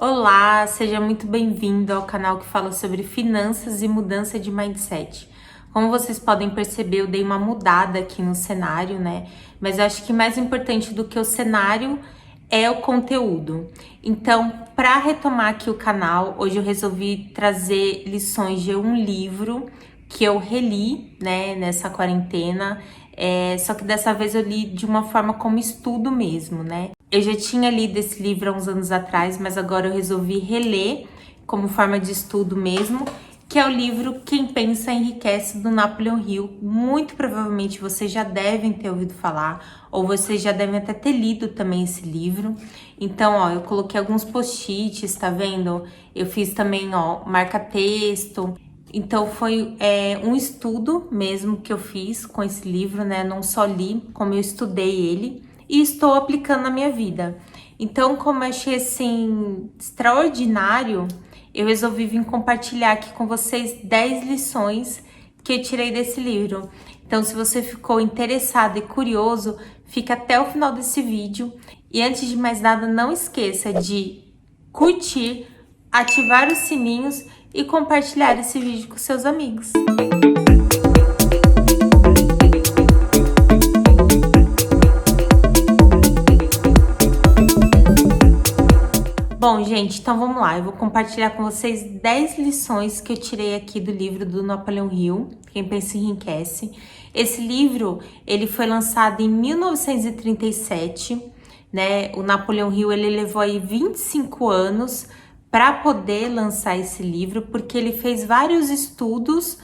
Olá, seja muito bem-vindo ao canal que fala sobre finanças e mudança de mindset. Como vocês podem perceber, eu dei uma mudada aqui no cenário, né? Mas eu acho que mais importante do que o cenário é o conteúdo. Então, para retomar aqui o canal, hoje eu resolvi trazer lições de um livro que eu reli, né, nessa quarentena. Só que dessa vez eu li de uma forma como estudo mesmo, né? Eu já tinha lido esse livro há uns anos atrás, mas agora eu resolvi reler como forma de estudo mesmo, que é o livro Quem Pensa Enriquece, do Napoleon Hill. Muito provavelmente vocês já devem ter ouvido falar, ou vocês já devem até ter lido também esse livro. Então, ó, eu coloquei alguns post-its, tá vendo? Eu fiz também, ó, marca-texto. Então, foi um estudo mesmo que eu fiz com esse livro, né? Não só li, como eu estudei ele e estou aplicando na minha vida. Então, como eu achei assim extraordinário, eu resolvi vir compartilhar aqui com vocês 10 lições que eu tirei desse livro. Então, se você ficou interessado e curioso, fica até o final desse vídeo. E antes de mais nada, não esqueça de curtir, ativar os sininhos e compartilhar esse vídeo com seus amigos. Bom, gente, então vamos lá. Eu vou compartilhar com vocês 10 lições que eu tirei aqui do livro do Napoleon Hill, Quem Pensa Enriquece. Esse livro, ele foi lançado em 1937, né? O Napoleon Hill, ele levou aí 25 anos para poder lançar esse livro, porque ele fez vários estudos.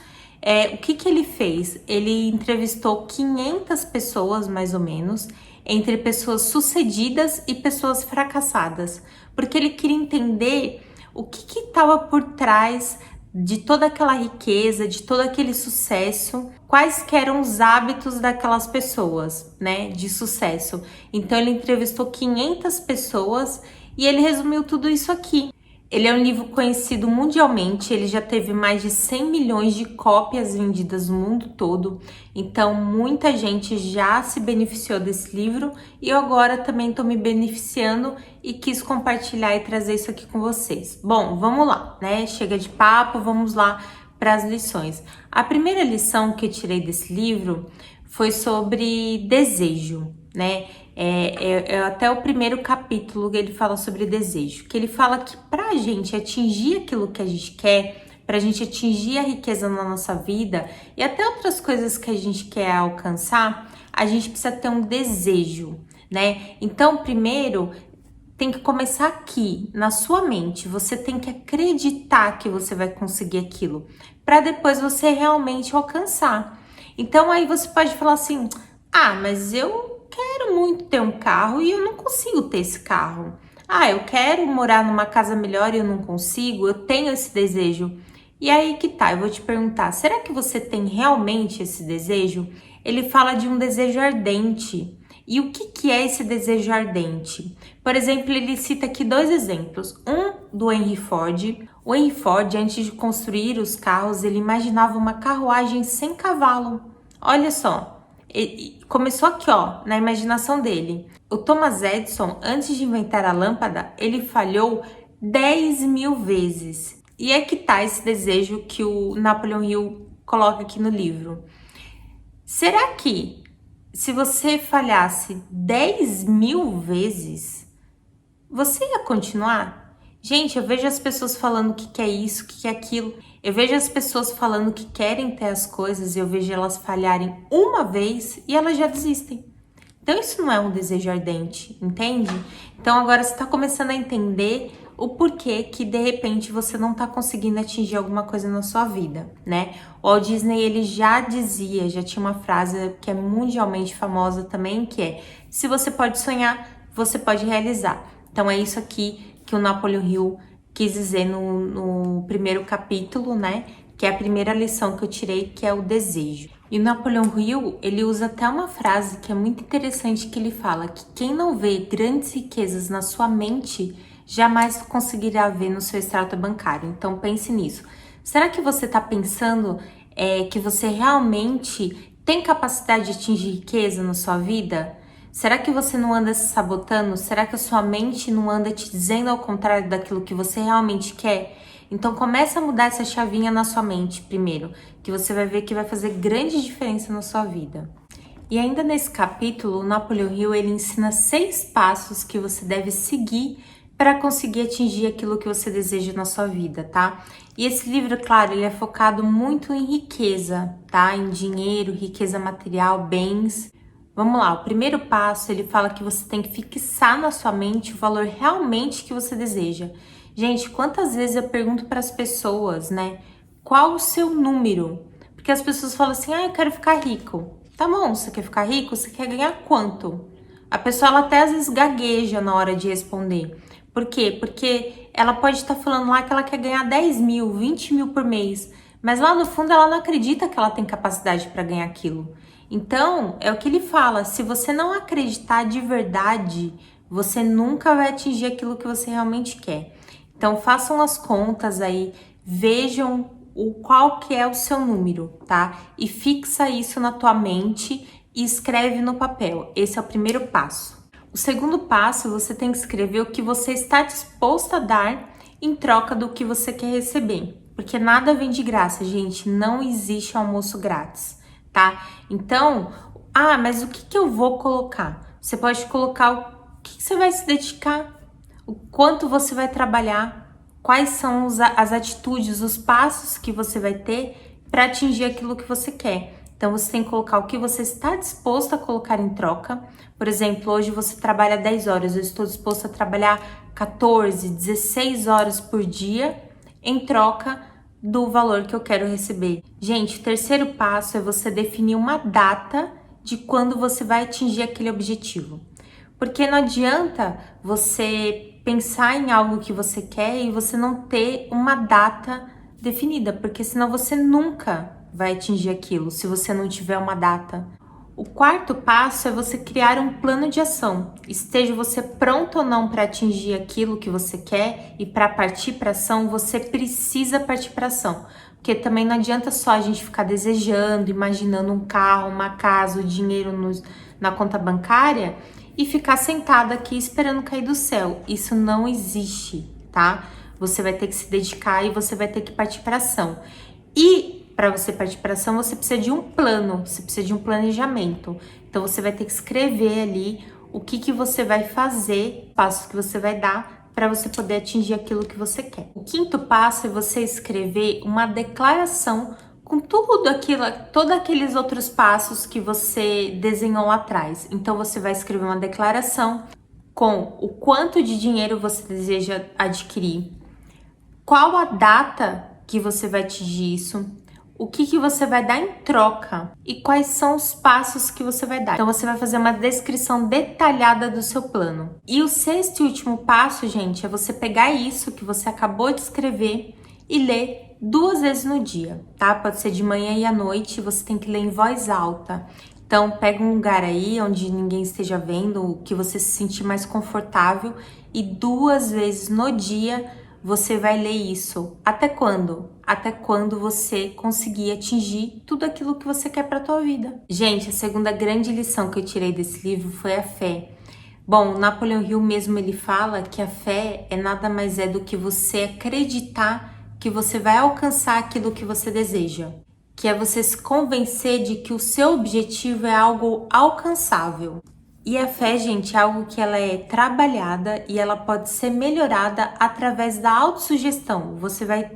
O que ele fez? Ele entrevistou 500 pessoas, mais ou menos, entre pessoas sucedidas e pessoas fracassadas, porque ele queria entender o que estava por trás de toda aquela riqueza, de todo aquele sucesso, quais que eram os hábitos daquelas pessoas, né, de sucesso. Então ele entrevistou 500 pessoas e ele resumiu tudo isso aqui. Ele é um livro conhecido mundialmente, ele já teve mais de 100 milhões de cópias vendidas no mundo todo, então muita gente já se beneficiou desse livro e eu agora também estou me beneficiando e quis compartilhar e trazer isso aqui com vocês. Bom, vamos lá, né? Chega de papo, vamos lá para as lições. A primeira lição que eu tirei desse livro foi sobre desejo, né? Até o primeiro capítulo ele fala sobre desejo, que ele fala que para a gente atingir aquilo que a gente quer, para a gente atingir a riqueza na nossa vida e até outras coisas que a gente quer alcançar, a gente precisa ter um desejo, né? Então, primeiro, tem que começar aqui, na sua mente. Você tem que acreditar que você vai conseguir aquilo, para depois você realmente alcançar. Então, aí você pode falar assim: ah, mas eu quero muito ter um carro e eu não consigo ter esse carro. Ah, eu quero morar numa casa melhor e eu não consigo, eu tenho esse desejo. E aí que tá, eu vou te perguntar, será que você tem realmente esse desejo? Ele fala de um desejo ardente. E o que é esse desejo ardente? Por exemplo, ele cita aqui dois exemplos. Um do Henry Ford. O Henry Ford, antes de construir os carros, ele imaginava uma carruagem sem cavalo. Olha só, começou aqui, ó, na imaginação dele. O Thomas Edison, antes de inventar a lâmpada, ele falhou 10 mil vezes. E é que tá esse desejo que o Napoleon Hill coloca aqui no livro. Será que se você falhasse 10 mil vezes, você ia continuar? Gente, eu vejo as pessoas falando que quer isso, que quer aquilo. Eu vejo as pessoas falando que querem ter as coisas e eu vejo elas falharem uma vez e elas já desistem. Então isso não é um desejo ardente, entende? Então agora você está começando a entender o porquê que de repente você não está conseguindo atingir alguma coisa na sua vida, né? O Walt Disney, ele já dizia, já tinha uma frase que é mundialmente famosa também, que é: se você pode sonhar, você pode realizar. Então é isso aqui que o Napoleon Hill quis dizer no primeiro capítulo, né? Que é a primeira lição que eu tirei, que é o desejo. E o Napoleon Hill, ele usa até uma frase que é muito interessante, que ele fala que quem não vê grandes riquezas na sua mente, jamais conseguirá ver no seu extrato bancário. Então pense nisso. Será que você está pensando que você realmente tem capacidade de atingir riqueza na sua vida? Será que você não anda se sabotando? Será que a sua mente não anda te dizendo ao contrário daquilo que você realmente quer? Então começa a mudar essa chavinha na sua mente primeiro, que você vai ver que vai fazer grande diferença na sua vida. E ainda nesse capítulo, o Napoleon Hill ele ensina 6 passos que você deve seguir para conseguir atingir aquilo que você deseja na sua vida, tá? E esse livro, claro, ele é focado muito em riqueza, tá? Em dinheiro, riqueza material, bens. Vamos lá, o primeiro passo, ele fala que você tem que fixar na sua mente o valor realmente que você deseja. Gente, quantas vezes eu pergunto para as pessoas, né? Qual o seu número? Porque as pessoas falam assim, eu quero ficar rico. Tá bom, você quer ficar rico? Você quer ganhar quanto? A pessoa, ela até às vezes gagueja na hora de responder. Por quê? Porque ela pode estar falando lá que ela quer ganhar 10 mil, 20 mil por mês. Mas lá no fundo ela não acredita que ela tem capacidade para ganhar aquilo. Então, é o que ele fala, se você não acreditar de verdade, você nunca vai atingir aquilo que você realmente quer. Então, façam as contas aí, vejam qual que é o seu número, tá? E fixa isso na tua mente e escreve no papel. Esse é o primeiro passo. O segundo passo, você tem que escrever o que você está disposto a dar em troca do que você quer receber. Porque nada vem de graça, gente. Não existe almoço grátis, tá? Então, mas o que eu vou colocar? Você pode colocar o que você vai se dedicar, o quanto você vai trabalhar, quais são as atitudes, os passos que você vai ter para atingir aquilo que você quer. Então, você tem que colocar o que você está disposto a colocar em troca. Por exemplo, hoje você trabalha 10 horas, eu estou disposto a trabalhar 14, 16 horas por dia em troca do valor que eu quero receber. Gente, o terceiro passo é você definir uma data de quando você vai atingir aquele objetivo. Porque não adianta você pensar em algo que você quer e você não ter uma data definida, porque senão você nunca vai atingir aquilo, se você não tiver uma data. O quarto passo é você criar um plano de ação. Esteja você pronto ou não para atingir aquilo que você quer e para partir para ação, você precisa partir para ação. Porque também não adianta só a gente ficar desejando, imaginando um carro, uma casa, o dinheiro na conta bancária e ficar sentada aqui esperando cair do céu. Isso não existe, tá? Você vai ter que se dedicar e você vai ter que partir para ação. E para você partir para ação, você precisa de um plano, você precisa de um planejamento. Então, você vai ter que escrever ali o que você vai fazer, passos que você vai dar para você poder atingir aquilo que você quer. O quinto passo é você escrever uma declaração com tudo aquilo, todos aqueles outros passos que você desenhou lá atrás. Então, você vai escrever uma declaração com o quanto de dinheiro você deseja adquirir, qual a data que você vai atingir isso, o que você vai dar em troca e quais são os passos que você vai dar. Então, você vai fazer uma descrição detalhada do seu plano. E o sexto e último passo, gente, é você pegar isso que você acabou de escrever e ler 2 vezes no dia, tá? Pode ser de manhã e à noite, você tem que ler em voz alta. Então, pega um lugar aí onde ninguém esteja vendo, que você se sentir mais confortável e 2 vezes no dia você vai ler isso. Até quando? Até quando você conseguir atingir tudo aquilo que você quer para a tua vida. Gente, a segunda grande lição que eu tirei desse livro foi a fé. Bom, Napoleon Hill mesmo ele fala que a fé é nada mais do que você acreditar que você vai alcançar aquilo que você deseja. Que é você se convencer de que o seu objetivo é algo alcançável. E a fé, gente, é algo que ela é trabalhada e ela pode ser melhorada através da autossugestão. Você vai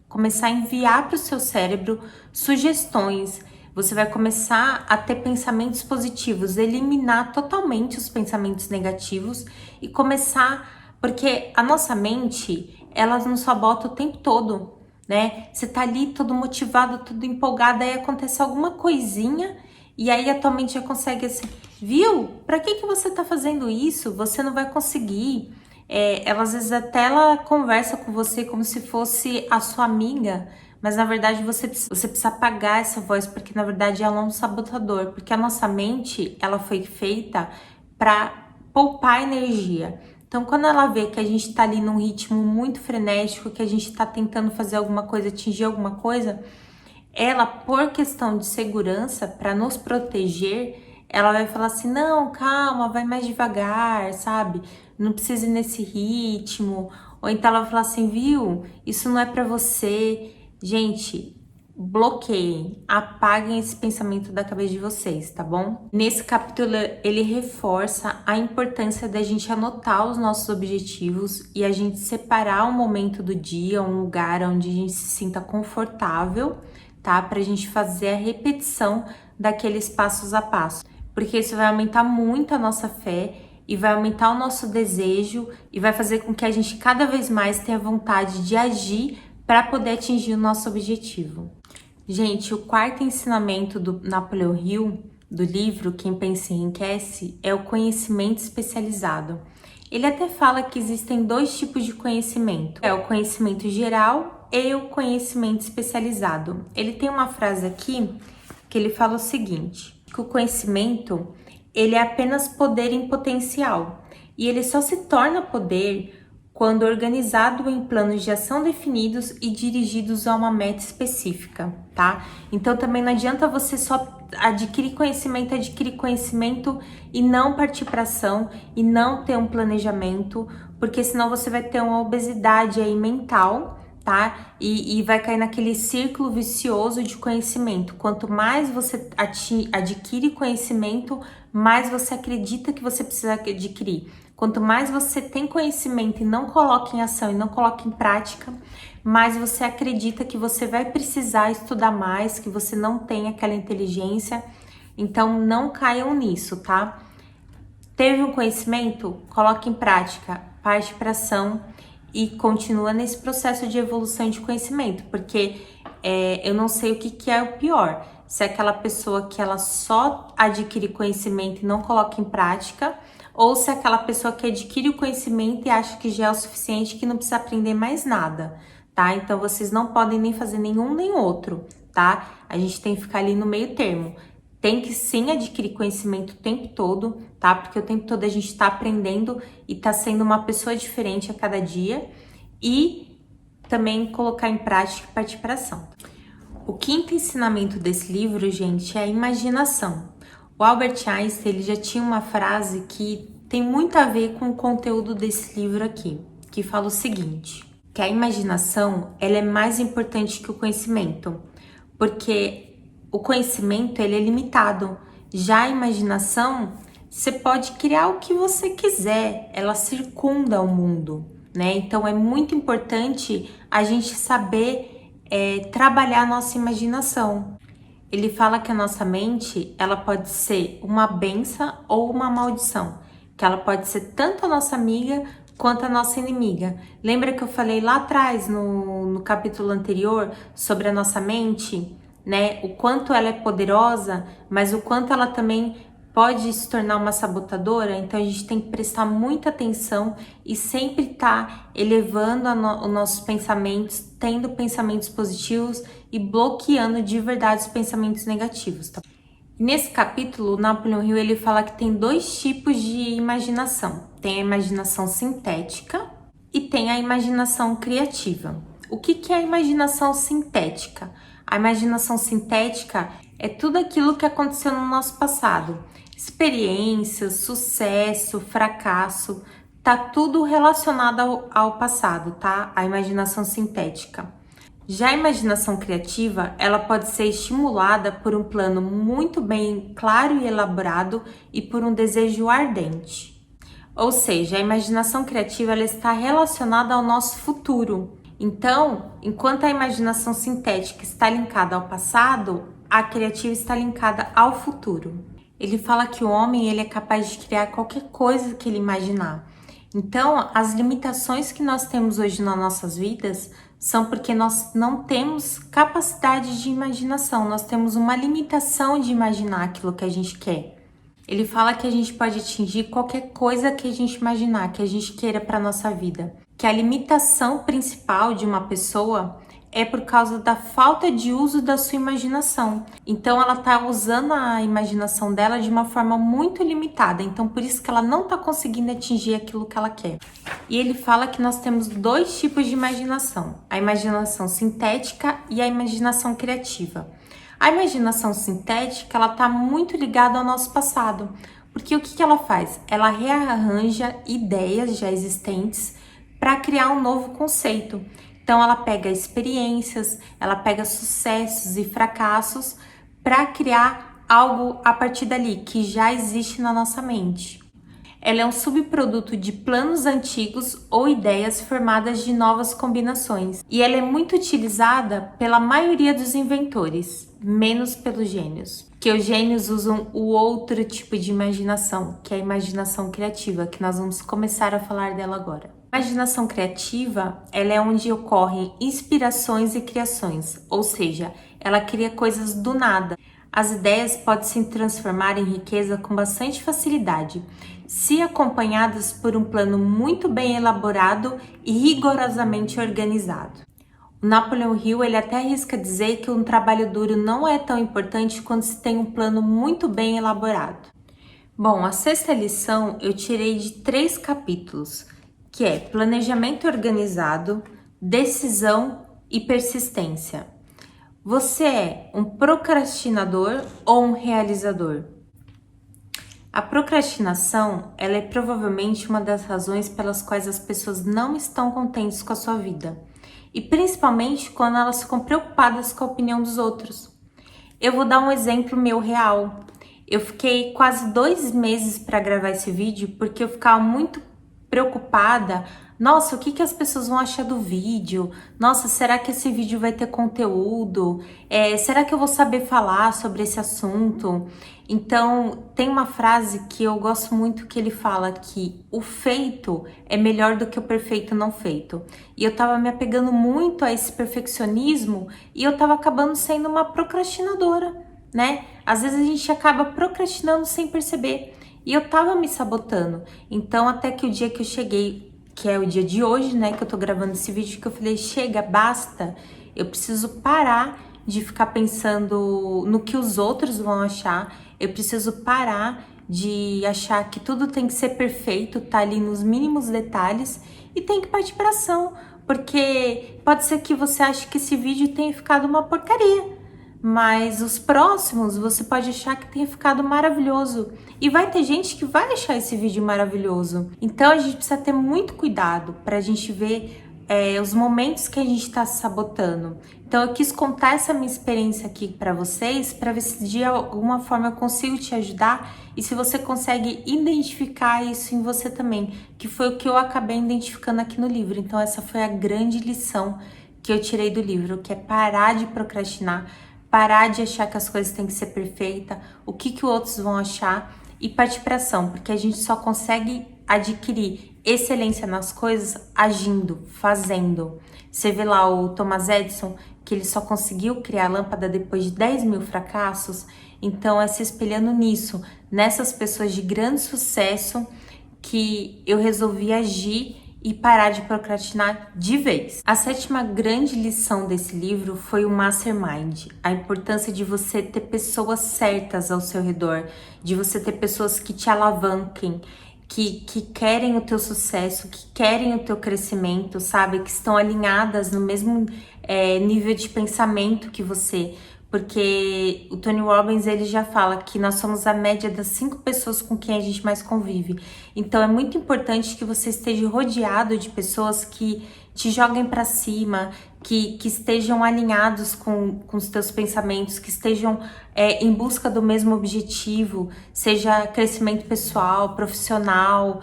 começar a enviar para o seu cérebro sugestões. Você vai começar a ter pensamentos positivos, eliminar totalmente os pensamentos negativos e começar... Porque a nossa mente, ela nos sabota o tempo todo, né? Você tá ali todo motivado, tudo empolgado, aí acontece alguma coisinha e aí a tua mente já consegue assim, viu? Pra que você tá fazendo isso? Você não vai conseguir. Ela às vezes até ela conversa com você como se fosse a sua amiga, mas na verdade você precisa apagar essa voz, porque na verdade ela é um sabotador, porque a nossa mente, ela foi feita para poupar energia. Então, quando ela vê que a gente tá ali num ritmo muito frenético, que a gente tá tentando fazer alguma coisa, atingir alguma coisa, ela, por questão de segurança, para nos proteger, ela vai falar assim, não, calma, vai mais devagar, sabe? Não precisa ir nesse ritmo. Ou então ela vai falar assim, viu? Isso não é pra você. Gente, bloqueiem, apaguem esse pensamento da cabeça de vocês, tá bom? Nesse capítulo, ele reforça a importância da gente anotar os nossos objetivos e a gente separar um momento do dia, um lugar onde a gente se sinta confortável, tá? Pra gente fazer a repetição daqueles passos a passo, porque isso vai aumentar muito a nossa fé e vai aumentar o nosso desejo e vai fazer com que a gente cada vez mais tenha vontade de agir para poder atingir o nosso objetivo. Gente, o quarto ensinamento do Napoleão Hill, do livro Quem Pensa Enriquece, é o conhecimento especializado. Ele até fala que existem dois tipos de conhecimento, é o conhecimento geral e o conhecimento especializado. Ele tem uma frase aqui que ele fala o seguinte, que o conhecimento, ele é apenas poder em potencial, e ele só se torna poder quando organizado em planos de ação definidos e dirigidos a uma meta específica, tá? Então também não adianta você só adquirir conhecimento e não partir para ação e não ter um planejamento, porque senão você vai ter uma obesidade aí mental, tá? E vai cair naquele círculo vicioso de conhecimento. Quanto mais você adquire conhecimento, mais você acredita que você precisa adquirir. Quanto mais você tem conhecimento e não coloca em ação e não coloca em prática, mais você acredita que você vai precisar estudar mais, que você não tem aquela inteligência. Então, não caiam nisso, tá? Teve um conhecimento? Coloque em prática, parte para ação e continua nesse processo de evolução de conhecimento, porque eu não sei o que é o pior. Se é aquela pessoa que ela só adquire conhecimento e não coloca em prática, ou se é aquela pessoa que adquire o conhecimento e acha que já é o suficiente, que não precisa aprender mais nada, tá? Então, vocês não podem nem fazer nenhum nem outro, tá? A gente tem que ficar ali no meio termo. Tem que sim adquirir conhecimento o tempo todo, tá? Porque o tempo todo a gente tá aprendendo e tá sendo uma pessoa diferente a cada dia. E também colocar em prática e partir para ação. O quinto ensinamento desse livro, gente, é a imaginação. O Albert Einstein, ele já tinha uma frase que tem muito a ver com o conteúdo desse livro aqui, que fala o seguinte, que a imaginação, ela é mais importante que o conhecimento, porque o conhecimento, ele é limitado. Já a imaginação, você pode criar o que você quiser, ela circunda o mundo, né? Então, é muito importante a gente saber trabalhar a nossa imaginação. Ele fala que a nossa mente, ela pode ser uma benção ou uma maldição, que ela pode ser tanto a nossa amiga quanto a nossa inimiga. Lembra que eu falei lá atrás, no capítulo anterior, sobre a nossa mente, né? O quanto ela é poderosa, mas o quanto ela também pode se tornar uma sabotadora. Então a gente tem que prestar muita atenção e sempre estar elevando os nossos pensamentos, tendo pensamentos positivos e bloqueando de verdade os pensamentos negativos, tá? Nesse capítulo, o Napoleão Hill, ele fala que tem dois tipos de imaginação. Tem a imaginação sintética e tem a imaginação criativa. O que é a imaginação sintética? A imaginação sintética é tudo aquilo que aconteceu no nosso passado. Experiências, sucesso, fracasso, tá tudo relacionado ao passado, tá? A imaginação sintética. Já a imaginação criativa, ela pode ser estimulada por um plano muito bem claro e elaborado e por um desejo ardente. Ou seja, a imaginação criativa, ela está relacionada ao nosso futuro. Então, enquanto a imaginação sintética está linkada ao passado, a criativa está linkada ao futuro. Ele fala que o homem, ele é capaz de criar qualquer coisa que ele imaginar. Então, as limitações que nós temos hoje nas nossas vidas são porque nós não temos capacidade de imaginação, nós temos uma limitação de imaginar aquilo que a gente quer. Ele fala que a gente pode atingir qualquer coisa que a gente imaginar, que a gente queira para nossa vida. Que a limitação principal de uma pessoa é por causa da falta de uso da sua imaginação. Então, ela tá usando a imaginação dela de uma forma muito limitada. Então, por isso que ela não tá conseguindo atingir aquilo que ela quer. E ele fala que nós temos dois tipos de imaginação. A imaginação sintética e a imaginação criativa. A imaginação sintética, ela está muito ligada ao nosso passado, porque o que que ela faz? Ela rearranja ideias já existentes para criar um novo conceito. Então, ela pega experiências, ela pega sucessos e fracassos para criar algo a partir dali, que já existe na nossa mente. Ela é um subproduto de planos antigos ou ideias formadas de novas combinações. E ela é muito utilizada pela maioria dos inventores, menos pelos gênios. Que os gênios usam o outro tipo de imaginação, que é a imaginação criativa, que nós vamos começar a falar dela agora. A imaginação criativa, ela é onde ocorrem inspirações e criações, ou seja, ela cria coisas do nada. As ideias podem se transformar em riqueza com bastante facilidade, se acompanhadas por um plano muito bem elaborado e rigorosamente organizado. O Napoleon Hill, ele até arrisca dizer que um trabalho duro não é tão importante quando se tem um plano muito bem elaborado. Bom, a sexta lição eu tirei de 3 capítulos, que é planejamento organizado, decisão e persistência. Você é um procrastinador ou um realizador? A procrastinação, ela é provavelmente uma das razões pelas quais as pessoas não estão contentes com a sua vida. E principalmente quando elas ficam preocupadas com a opinião dos outros. Eu vou dar um exemplo meu real. Eu fiquei quase 2 meses para gravar esse vídeo porque eu ficava muito preocupada. Nossa, o que que as pessoas vão achar do vídeo? Nossa, será que esse vídeo vai ter conteúdo? Será que eu vou saber falar sobre esse assunto? Então, tem uma frase que eu gosto muito que ele fala que o feito é melhor do que o perfeito não feito. E eu tava me apegando muito a esse perfeccionismo e eu tava acabando sendo uma procrastinadora, né? Às vezes a gente acaba procrastinando sem perceber. E eu tava me sabotando. Então, até que o dia que eu cheguei, que é o dia de hoje, né, que eu tô gravando esse vídeo, que eu falei, chega, basta, eu preciso parar de ficar pensando no que os outros vão achar, eu preciso parar de achar que tudo tem que ser perfeito, tá ali nos mínimos detalhes e tem que partir pra ação, porque pode ser que você ache que esse vídeo tenha ficado uma porcaria, mas os próximos você pode achar que tenha ficado maravilhoso. E vai ter gente que vai achar esse vídeo maravilhoso. Então a gente precisa ter muito cuidado para a gente ver os momentos que a gente está se sabotando. Então eu quis contar essa minha experiência aqui para vocês, para ver se de alguma forma eu consigo te ajudar e se você consegue identificar isso em você também, que foi o que eu acabei identificando aqui no livro. Então essa foi a grande lição que eu tirei do livro, que é parar de procrastinar, parar de achar que as coisas têm que ser perfeitas, o que que os outros vão achar e partir para ação, porque a gente só consegue adquirir excelência nas coisas agindo, fazendo. Você vê lá o Thomas Edison, que ele só conseguiu criar a lâmpada depois de 10 mil fracassos, então é se espelhando nisso, nessas pessoas de grande sucesso que eu resolvi agir e parar de procrastinar de vez. A 7ª grande lição desse livro foi o Mastermind, a importância de você ter pessoas certas ao seu redor, de você ter pessoas que te alavanquem, que querem o teu sucesso, que querem o teu crescimento, sabe? Que estão alinhadas no mesmo nível de pensamento que você. Porque o Tony Robbins, ele já fala que nós somos a média das 5 pessoas com quem a gente mais convive. Então é muito importante que você esteja rodeado de pessoas que te joguem para cima, que estejam alinhados com os teus pensamentos, que estejam em busca do mesmo objetivo, seja crescimento pessoal, profissional,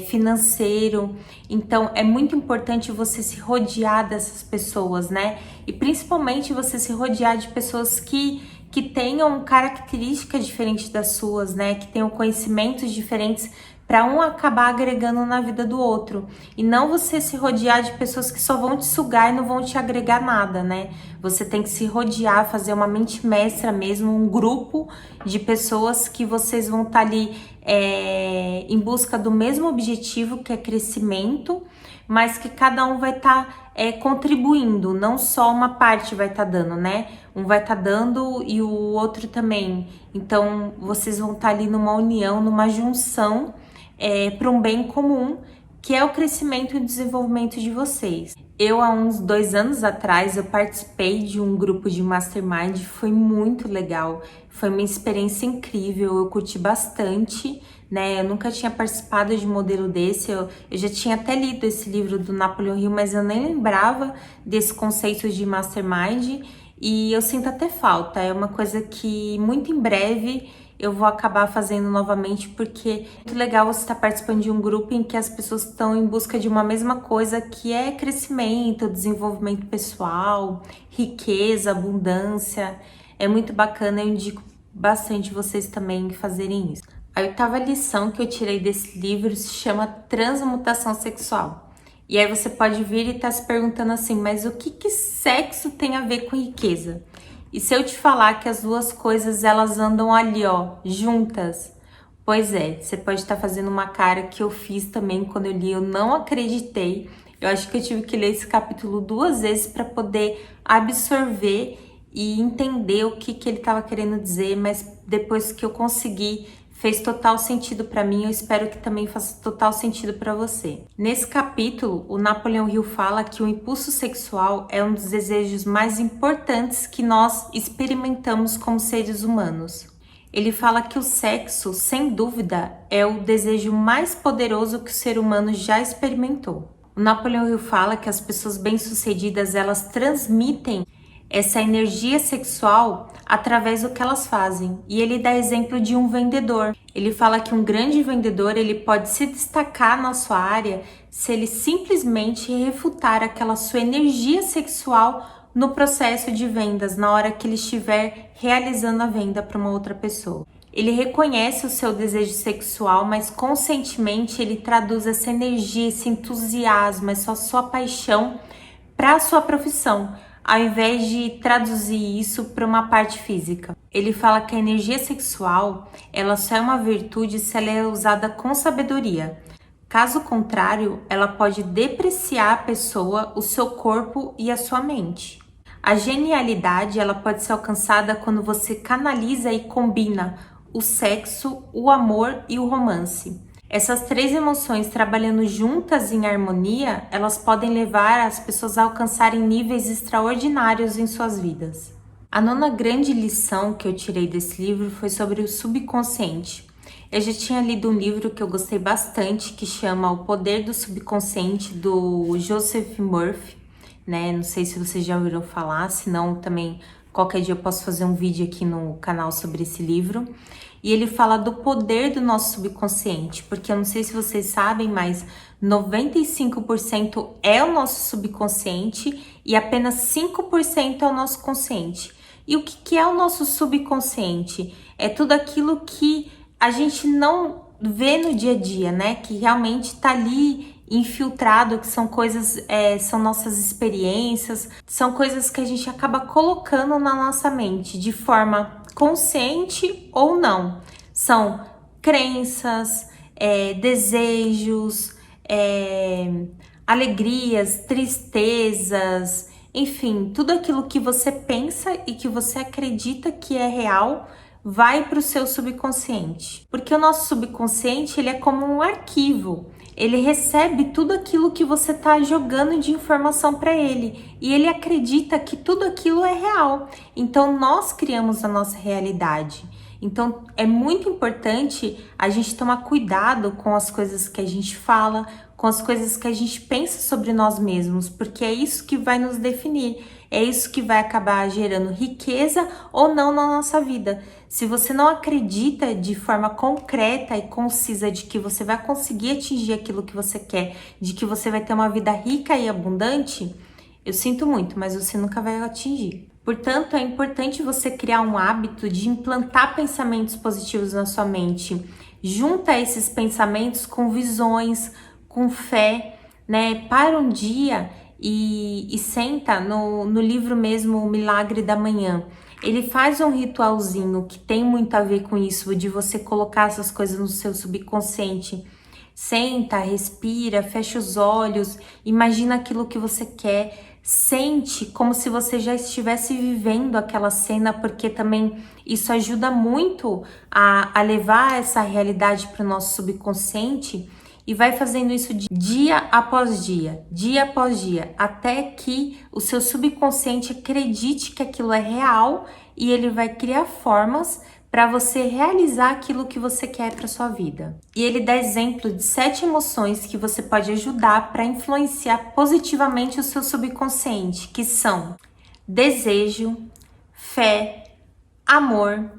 financeiro. Então é muito importante você se rodear dessas pessoas, né? E principalmente você se rodear de pessoas que tenham características diferentes das suas, né? Que tenham conhecimentos diferentes, para um acabar agregando na vida do outro. E não você se rodear de pessoas que só vão te sugar e não vão te agregar nada, né? Você tem que se rodear, fazer uma mente mestra mesmo, um grupo de pessoas que vocês vão estar ali em busca do mesmo objetivo, que é crescimento, mas que cada um vai estar contribuindo, não só uma parte vai estar dando, né? Um vai estar dando e o outro também. Então, vocês vão estar ali numa união, numa junção, para um bem comum, que é o crescimento e o desenvolvimento de vocês. Eu, há uns 2 anos atrás, eu participei de um grupo de Mastermind, foi muito legal, foi uma experiência incrível, eu curti bastante, né? Eu nunca tinha participado de um modelo desse, eu já tinha até lido esse livro do Napoleon Hill, mas eu nem lembrava desse conceito de Mastermind, e eu sinto até falta, é uma coisa que muito em breve eu vou acabar fazendo novamente, porque é muito legal você estar participando de um grupo em que as pessoas estão em busca de uma mesma coisa, que é crescimento, desenvolvimento pessoal, riqueza, abundância. É muito bacana, eu indico bastante vocês também fazerem isso. A 8ª lição que eu tirei desse livro se chama Transmutação Sexual. E aí você pode vir e estar se perguntando assim, mas o que sexo tem a ver com riqueza? E se eu te falar que as duas coisas elas andam ali, ó, juntas? Pois é, você pode estar fazendo uma cara que eu fiz também quando eu li, eu não acreditei. Eu acho que eu tive que ler esse capítulo 2 vezes para poder absorver e entender o que ele estava querendo dizer, mas depois que eu consegui, fez total sentido para mim, eu espero que também faça total sentido para você. Nesse capítulo, o Napoleon Hill fala que o impulso sexual é um dos desejos mais importantes que nós experimentamos como seres humanos. Ele fala que o sexo, sem dúvida, é o desejo mais poderoso que o ser humano já experimentou. O Napoleon Hill fala que as pessoas bem-sucedidas, elas transmitem essa energia sexual através do que elas fazem. E ele dá exemplo de um vendedor. Ele fala que um grande vendedor, ele pode se destacar na sua área se ele simplesmente refutar aquela sua energia sexual no processo de vendas, na hora que ele estiver realizando a venda para uma outra pessoa. Ele reconhece o seu desejo sexual, mas conscientemente ele traduz essa energia, esse entusiasmo, essa sua paixão para a sua profissão, ao invés de traduzir isso para uma parte física. Ele fala que a energia sexual, ela só é uma virtude se ela é usada com sabedoria. Caso contrário, ela pode depreciar a pessoa, o seu corpo e a sua mente. A genialidade, ela pode ser alcançada quando você canaliza e combina o sexo, o amor e o romance. Essas 3 emoções trabalhando juntas em harmonia, elas podem levar as pessoas a alcançarem níveis extraordinários em suas vidas. A 9ª grande lição que eu tirei desse livro foi sobre o subconsciente. Eu já tinha lido um livro que eu gostei bastante, que chama O Poder do Subconsciente, do Joseph Murphy, né? Não sei se vocês já ouviram falar, senão também qualquer dia eu posso fazer um vídeo aqui no canal sobre esse livro. E ele fala do poder do nosso subconsciente, porque eu não sei se vocês sabem, mas 95% é o nosso subconsciente e apenas 5% é o nosso consciente. E o que é o nosso subconsciente? É tudo aquilo que a gente não vê no dia a dia, né? Que realmente tá ali infiltrado, que são coisas, são nossas experiências, são coisas que a gente acaba colocando na nossa mente de forma consciente ou não. São crenças, desejos, alegrias, tristezas, enfim, tudo aquilo que você pensa e que você acredita que é real vai para o seu subconsciente. Porque o nosso subconsciente, ele é como um arquivo. Ele recebe tudo aquilo que você está jogando de informação para ele e ele acredita que tudo aquilo é real. Então nós criamos a nossa realidade. Então é muito importante a gente tomar cuidado com as coisas que a gente fala, com as coisas que a gente pensa sobre nós mesmos, porque é isso que vai nos definir. É isso que vai acabar gerando riqueza ou não na nossa vida. Se você não acredita de forma concreta e concisa de que você vai conseguir atingir aquilo que você quer, de que você vai ter uma vida rica e abundante, eu sinto muito, mas você nunca vai atingir. Portanto, é importante você criar um hábito de implantar pensamentos positivos na sua mente. Junta esses pensamentos com visões, com fé, né? Para um dia e senta no livro mesmo, O Milagre da Manhã. Ele faz um ritualzinho que tem muito a ver com isso, de você colocar essas coisas no seu subconsciente. Senta, respira, fecha os olhos, imagina aquilo que você quer, sente como se você já estivesse vivendo aquela cena, porque também isso ajuda muito a levar essa realidade para o nosso subconsciente. e vai fazendo isso dia após dia, até que o seu subconsciente acredite que aquilo é real e ele vai criar formas para você realizar aquilo que você quer para sua vida. E ele dá exemplo de 7 emoções que você pode ajudar para influenciar positivamente o seu subconsciente, que são desejo, fé, amor,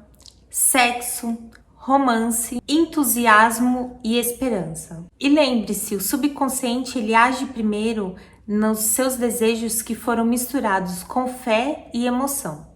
sexo, romance, entusiasmo e esperança. E lembre-se, o subconsciente ele age primeiro nos seus desejos que foram misturados com fé e emoção.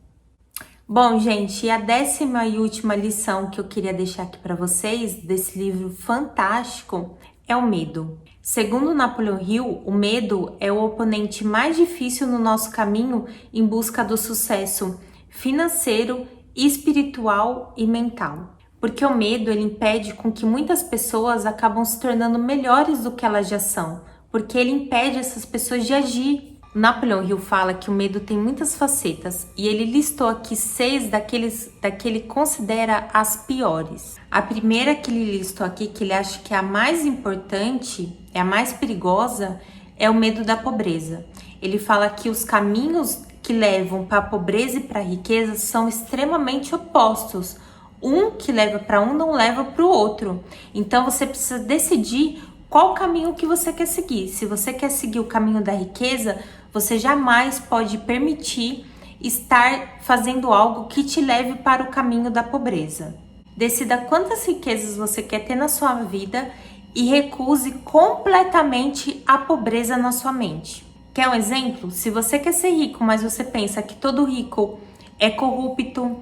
Bom, gente, e a 10ª e última lição que eu queria deixar aqui para vocês desse livro fantástico é o medo. Segundo Napoleon Hill, o medo é o oponente mais difícil no nosso caminho em busca do sucesso financeiro, espiritual e mental. Porque o medo ele impede com que muitas pessoas acabam se tornando melhores do que elas já são, porque ele impede essas pessoas de agir. Napoleon Hill fala que o medo tem muitas facetas e ele listou aqui 6 da que ele considera as piores. A primeira que ele listou aqui, que ele acha que é a mais importante, é a mais perigosa, é o medo da pobreza. Ele fala que os caminhos que levam para a pobreza e para a riqueza são extremamente opostos. Um que leva para um não leva para o outro. Então você precisa decidir qual caminho que você quer seguir. Se você quer seguir o caminho da riqueza, você jamais pode permitir estar fazendo algo que te leve para o caminho da pobreza. Decida quantas riquezas você quer ter na sua vida e recuse completamente a pobreza na sua mente. Quer um exemplo? Se você quer ser rico, mas você pensa que todo rico é corrupto,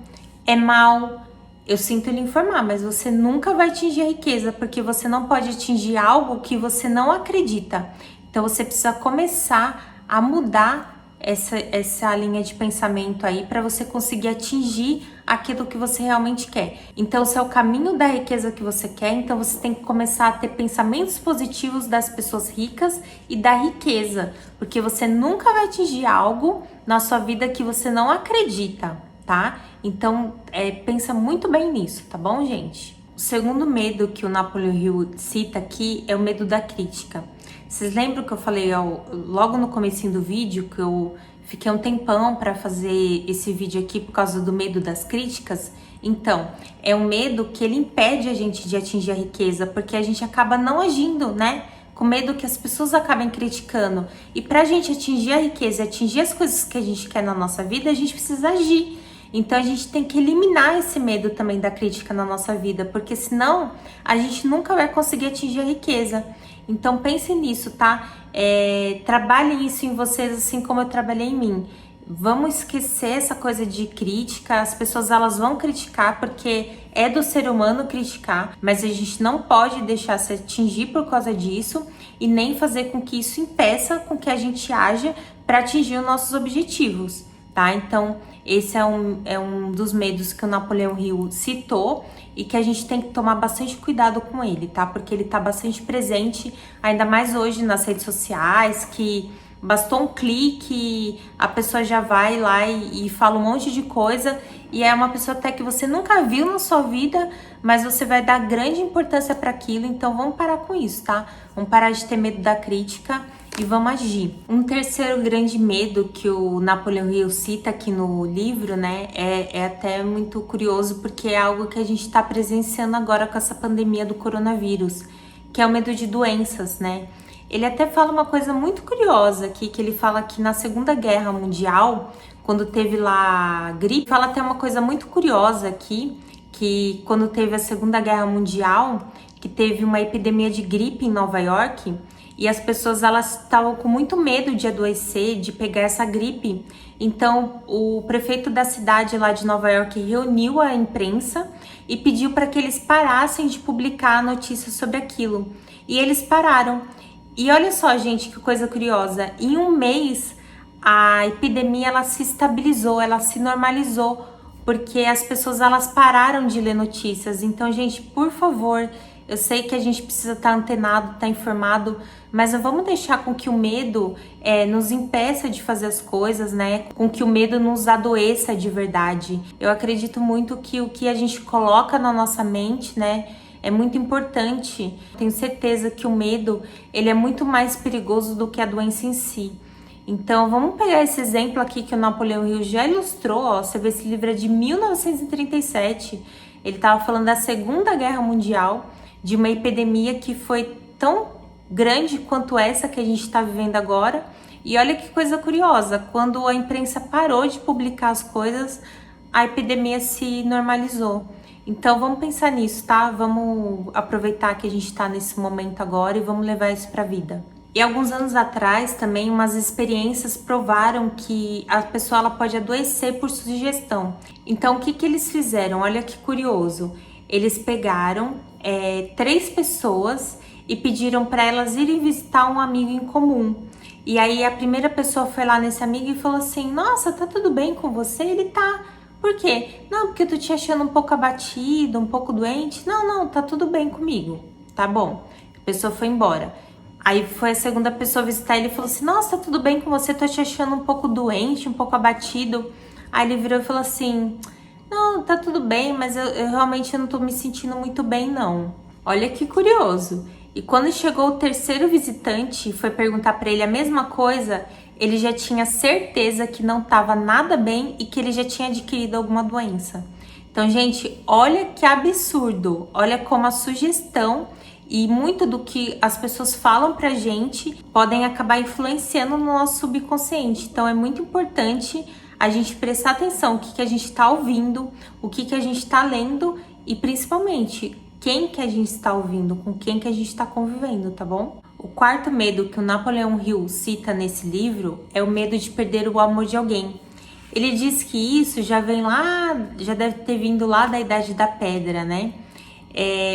é mau, eu sinto lhe informar, mas você nunca vai atingir a riqueza, porque você não pode atingir algo que você não acredita. Então você precisa começar a mudar essa linha de pensamento aí para você conseguir atingir aquilo que você realmente quer. Então, se é o caminho da riqueza que você quer, então você tem que começar a ter pensamentos positivos das pessoas ricas e da riqueza, porque você nunca vai atingir algo na sua vida que você não acredita, tá? Então, pensa muito bem nisso, tá bom, gente? O segundo medo que o Napoleon Hill cita aqui é o medo da crítica. Vocês lembram que eu falei logo no comecinho do vídeo que eu fiquei um tempão para fazer esse vídeo aqui por causa do medo das críticas? Então, é um medo que ele impede a gente de atingir a riqueza, porque a gente acaba não agindo, né? Com medo que as pessoas acabem criticando. E para a gente atingir a riqueza, atingir as coisas que a gente quer na nossa vida, a gente precisa agir. Então a gente tem que eliminar esse medo também da crítica na nossa vida, porque senão a gente nunca vai conseguir atingir a riqueza. Então pense nisso, tá? Trabalhem isso em vocês assim como eu trabalhei em mim. Vamos esquecer essa coisa de crítica. As pessoas elas vão criticar porque é do ser humano criticar, mas a gente não pode deixar se atingir por causa disso e nem fazer com que isso impeça com que a gente haja para atingir os nossos objetivos, tá? Então esse é um dos medos que o Napoleon Hill citou e que a gente tem que tomar bastante cuidado com ele, tá? Porque ele tá bastante presente, ainda mais hoje nas redes sociais, que bastou um clique, a pessoa já vai lá e fala um monte de coisa, e é uma pessoa até que você nunca viu na sua vida, mas você vai dar grande importância para aquilo, então vamos parar com isso, tá? Vamos parar de ter medo da crítica e vamos agir. Um terceiro grande medo que o Napoleon Hill cita aqui no livro, né, é até muito curioso, porque é algo que a gente está presenciando agora com essa pandemia do coronavírus, que é o medo de doenças, né? Ele até fala uma coisa muito curiosa aqui, que ele fala que na Segunda Guerra Mundial, quando teve lá a gripe, fala até uma coisa muito curiosa aqui, que quando teve a Segunda Guerra Mundial, que teve uma epidemia de gripe em Nova York, e as pessoas elas estavam com muito medo de adoecer, de pegar essa gripe. Então o prefeito da cidade lá de Nova York reuniu a imprensa e pediu para que eles parassem de publicar notícias sobre aquilo. E eles pararam. E olha só, gente, que coisa curiosa. Em um mês a epidemia ela se estabilizou, ela se normalizou, porque as pessoas elas pararam de ler notícias. Então, gente, por favor, eu sei que a gente precisa estar antenado, estar informado, mas não vamos deixar com que o medo nos impeça de fazer as coisas, né? Com que o medo nos adoeça de verdade. Eu acredito muito que o que a gente coloca na nossa mente, né? é muito importante. Tenho certeza que o medo, ele é muito mais perigoso do que a doença em si. Então, vamos pegar esse exemplo aqui que o Napoleão Hill já ilustrou, ó. Você vê, esse livro é de 1937. Ele estava falando da Segunda Guerra Mundial, de uma epidemia que foi tão grande quanto essa que a gente está vivendo agora. E olha que coisa curiosa, quando a imprensa parou de publicar as coisas, a epidemia se normalizou. Então vamos pensar nisso, tá? Vamos aproveitar que a gente está nesse momento agora e vamos levar isso para a vida. E alguns anos atrás também umas experiências provaram que a pessoa ela pode adoecer por sugestão. Então o que eles fizeram? Olha que curioso. Eles pegaram 3 pessoas e pediram para elas irem visitar um amigo em comum. E aí a primeira pessoa foi lá nesse amigo e falou assim: nossa, tá tudo bem com você? Ele tá. Por quê? Não, porque eu tô te achando um pouco abatido, um pouco doente. Não, tá tudo bem comigo. Tá bom. A pessoa foi embora. Aí foi a segunda pessoa visitar ele e falou assim: nossa, tá tudo bem com você? Tô te achando um pouco doente, um pouco abatido. Aí ele virou e falou assim: não, tá tudo bem, mas eu realmente não tô me sentindo muito bem, não. Olha que curioso. E quando chegou o terceiro visitante e foi perguntar para ele a mesma coisa, ele já tinha certeza que não estava nada bem e que ele já tinha adquirido alguma doença. Então, gente, olha que absurdo. Olha como a sugestão e muito do que as pessoas falam pra gente podem acabar influenciando no nosso subconsciente. Então, é muito importante a gente prestar atenção no que a gente está ouvindo, o que a gente está lendo e principalmente quem que a gente está ouvindo, com quem que a gente está convivendo, tá bom? O quarto medo que o Napoleão Hill cita nesse livro é o medo de perder o amor de alguém. Ele diz que isso já vem lá, já deve ter vindo lá da Idade da Pedra, né?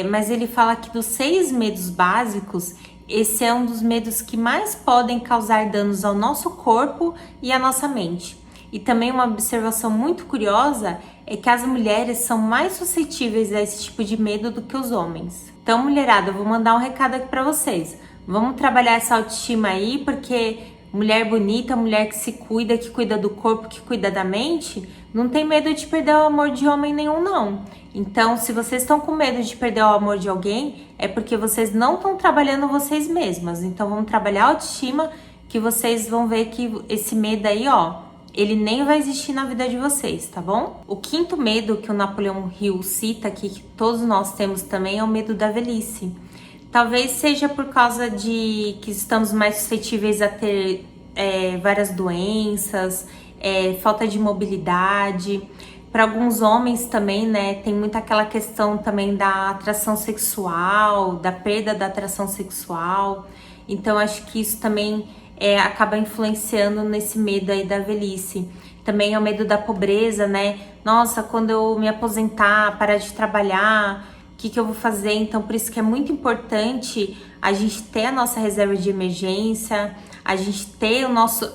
Mas ele fala que dos 6 medos básicos, esse é um dos medos que mais podem causar danos ao nosso corpo e à nossa mente. E também uma observação muito curiosa é que as mulheres são mais suscetíveis a esse tipo de medo do que os homens. Então, mulherada, eu vou mandar um recado aqui pra vocês. Vamos trabalhar essa autoestima aí, porque mulher bonita, mulher que se cuida, que cuida do corpo, que cuida da mente, não tem medo de perder o amor de homem nenhum, não. Então, se vocês estão com medo de perder o amor de alguém, é porque vocês não estão trabalhando vocês mesmas. Então, vamos trabalhar a autoestima, que vocês vão ver que esse medo aí, ó, ele nem vai existir na vida de vocês, tá bom? O quinto medo que o Napoleão Hill cita aqui, que todos nós temos também, é o medo da velhice. Talvez seja por causa de que estamos mais suscetíveis a ter várias doenças, falta de mobilidade. Para alguns homens também, né, tem muito aquela questão também da atração sexual, da perda da atração sexual. Então, acho que isso também acaba influenciando nesse medo aí da velhice. Também é o medo da pobreza, né? Nossa, quando eu me aposentar, parar de trabalhar, o que eu vou fazer? Então, por isso que é muito importante a gente ter a nossa reserva de emergência, a gente ter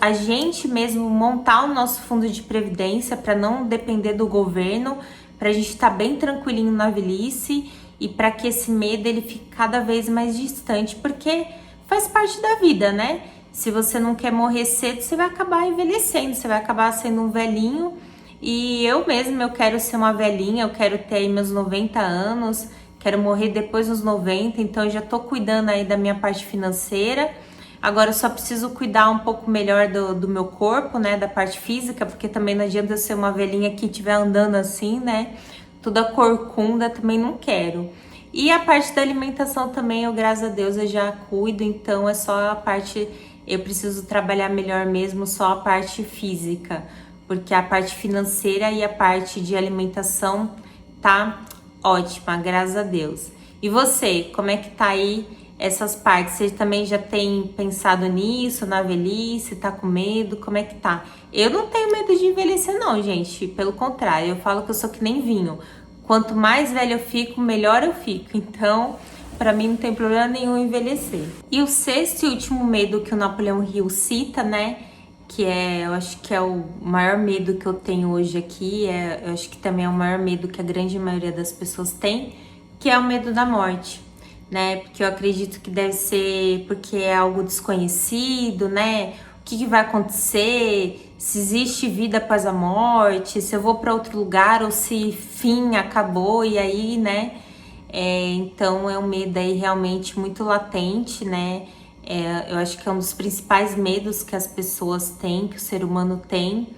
a gente mesmo montar o nosso fundo de previdência para não depender do governo, para a gente estar bem tranquilinho na velhice e para que esse medo ele fique cada vez mais distante, porque faz parte da vida, né? Se você não quer morrer cedo, você vai acabar envelhecendo, você vai acabar sendo um velhinho. E eu mesma, eu quero ser uma velhinha, eu quero ter aí meus 90 anos, quero morrer depois dos 90, então eu já tô cuidando aí da minha parte financeira. Agora eu só preciso cuidar um pouco melhor do meu corpo, né, da parte física, porque também não adianta eu ser uma velhinha que estiver andando assim, né, toda corcunda, também não quero. E a parte da alimentação também, eu, graças a Deus, eu já cuido, então é só a parte, eu preciso trabalhar melhor mesmo, só a parte física, porque a parte financeira e a parte de alimentação tá ótima, graças a Deus. E você, como é que tá aí essas partes? Você também já tem pensado nisso, na velhice, tá com medo? Como é que tá? Eu não tenho medo de envelhecer não, gente, pelo contrário, eu falo que eu sou que nem vinho. Quanto mais velha eu fico, melhor eu fico. Então, pra mim não tem problema nenhum envelhecer. E o sexto e último medo que o Napoleão Hill cita, né? Que eu acho que é o maior medo que eu tenho hoje aqui. Eu acho que também é o maior medo que a grande maioria das pessoas tem, que é o medo da morte, né? Porque eu acredito que deve ser porque é algo desconhecido, né? O que vai acontecer? Se existe vida após a morte? Se eu vou para outro lugar ou se fim acabou e aí, né? Então é um medo aí realmente muito latente, né? Eu acho que é um dos principais medos que as pessoas têm, que o ser humano tem.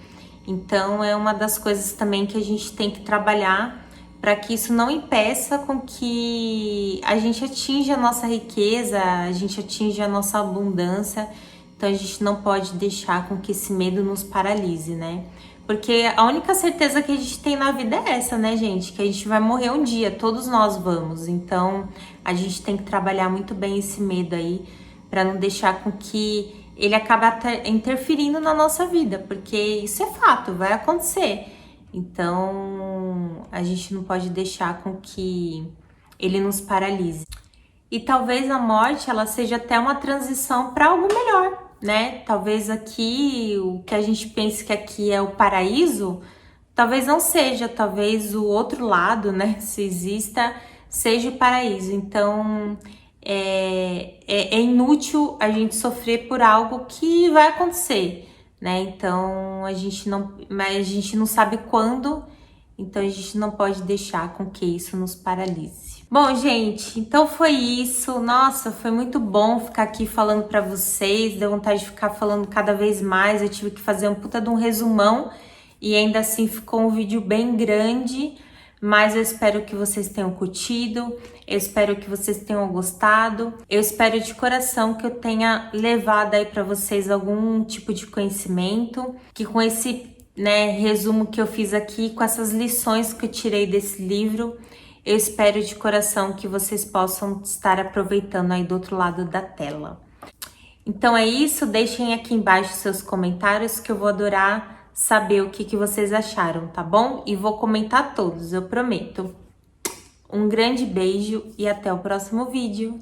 Então é uma das coisas também que a gente tem que trabalhar para que isso não impeça com que a gente atinja a nossa riqueza, a gente atinja a nossa abundância. Então a gente não pode deixar com que esse medo nos paralise, né? Porque a única certeza que a gente tem na vida é essa, né, gente? Que a gente vai morrer um dia, todos nós vamos. Então a gente tem que trabalhar muito bem esse medo aí, para não deixar com que ele acabe interferindo na nossa vida, porque isso é fato, vai acontecer. Então a gente não pode deixar com que ele nos paralise. E talvez a morte ela seja até uma transição para algo melhor, né? Talvez aqui o que a gente pense que aqui é o paraíso, talvez não seja, talvez o outro lado, né, se exista, seja o paraíso. Então é inútil a gente sofrer por algo que vai acontecer, né? Então mas a gente não sabe quando, então a gente não pode deixar com que isso nos paralise. Bom, gente, então foi isso. Nossa, foi muito bom ficar aqui falando pra vocês. Deu vontade de ficar falando cada vez mais. Eu tive que fazer um puta de um resumão e ainda assim ficou um vídeo bem grande. Mas eu espero que vocês tenham curtido, eu espero que vocês tenham gostado. Eu espero de coração que eu tenha levado aí pra vocês algum tipo de conhecimento, que com esse resumo que eu fiz aqui, com essas lições que eu tirei desse livro, eu espero de coração que vocês possam estar aproveitando aí do outro lado da tela. Então é isso, deixem aqui embaixo seus comentários que eu vou adorar saber o que vocês acharam, tá bom? E vou comentar todos, eu prometo. Um grande beijo e até o próximo vídeo.